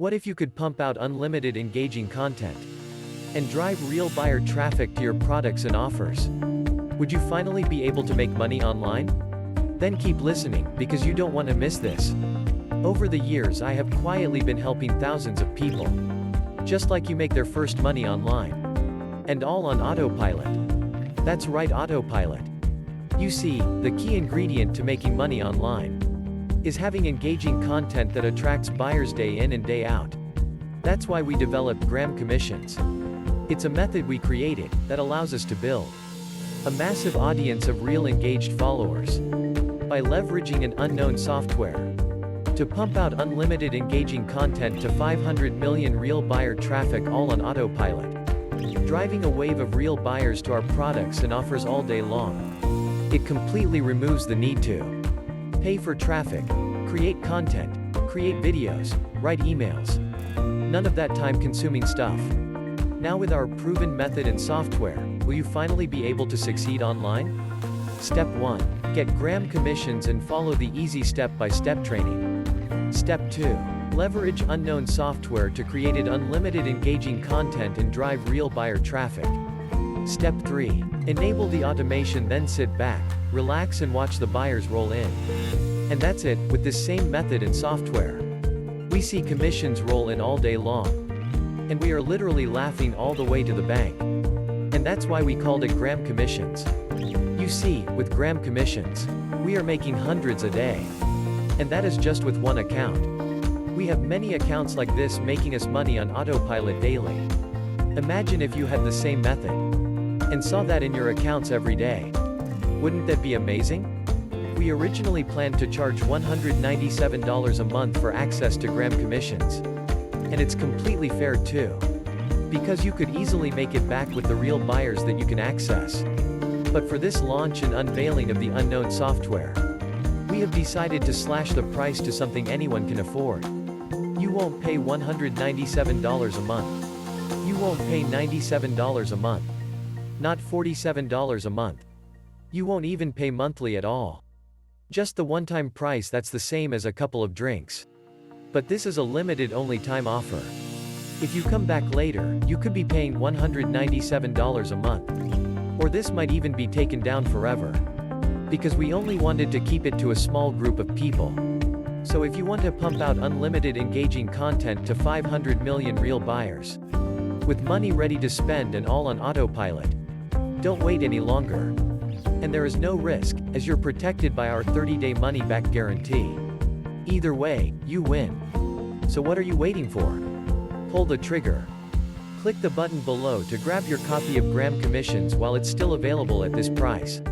What if you could pump out unlimited engaging content and drive real buyer traffic to your products and offers? Would you finally be able to make money online? Then keep listening, because you don't want to miss this. Over the years, I have quietly been helping thousands of people, just like you, make their first money online. And all on autopilot. That's right, autopilot. You see, the key ingredient to making money online is having engaging content that attracts buyers day in and day out. That's why we developed Gram Commissions. It's a method we created that allows us to build a massive audience of real engaged followers by leveraging an unknown software to pump out unlimited engaging content to 500 million real buyer traffic, all on autopilot, driving a wave of real buyers to our products and offers all day long. It completely removes the need to pay for traffic, create content, create videos, write emails. None of that time-consuming stuff. Now, with our proven method and software, will you finally be able to succeed online? Step 1. Get Gram Commissions and follow the easy step-by-step training. Step 2. Leverage unknown software to create unlimited engaging content and drive real buyer traffic. Step 3. Enable the automation, then sit back, relax and watch the buyers roll in. And that's it. With this same method and software, we see commissions roll in all day long. And we are literally laughing all the way to the bank. And that's why we called it Gram Commissions. You see, with Gram Commissions, we are making hundreds a day. And that is just with one account. We have many accounts like this making us money on autopilot daily. Imagine if you had the same method and saw that in your accounts every day. Wouldn't that be amazing? We originally planned to charge $197 a month for access to Gram Commissions. And it's completely fair too, because you could easily make it back with the real buyers that you can access. But for this launch and unveiling of the unknown software, we have decided to slash the price to something anyone can afford. You won't pay $197 a month. You won't pay $97 a month. Not $47 a month. You won't even pay monthly at all. Just the one-time price that's the same as a couple of drinks. But this is a limited only time offer. If you come back later, you could be paying $197 a month. Or this might even be taken down forever. Because we only wanted to keep it to a small group of people. So if you want to pump out unlimited engaging content to 500 million real buyers, with money ready to spend and all on autopilot, don't wait any longer. And there is no risk, as you're protected by our 30-day money-back guarantee. Either way, you win. So what are you waiting for? Pull the trigger. Click the button below to grab your copy of Gram Commissions while it's still available at this price.